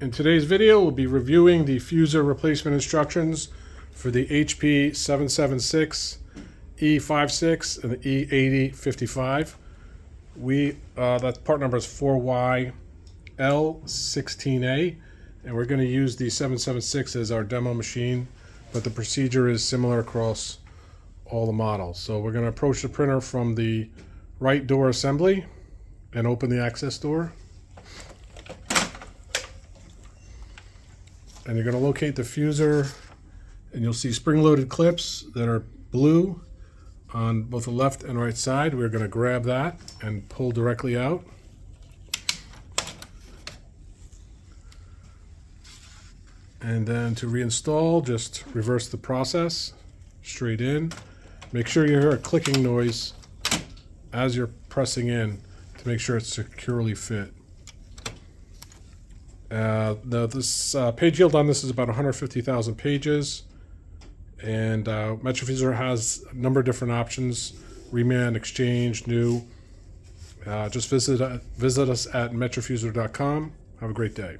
In today's video, we'll be reviewing the fuser replacement instructions for the HP 776 E56 and the E8055. That part number is 4YL16A, and we're going to use the 776 as our demo machine, but the procedure is similar across all the models. So we're going to approach the printer from the right door assembly and open the access door. And you're going to locate the fuser, and you'll see spring-loaded clips that are blue on both the left and right side. We're going to grab that and pull directly out. And then to reinstall, just reverse the process straight in. Make sure you hear a clicking noise as you're pressing in to make sure it's securely fit. This page yield on this is about 150,000 pages, and MetroFuser has a number of different options: reman, exchange, new. Just visit us at metrofuser.com. Have a great day.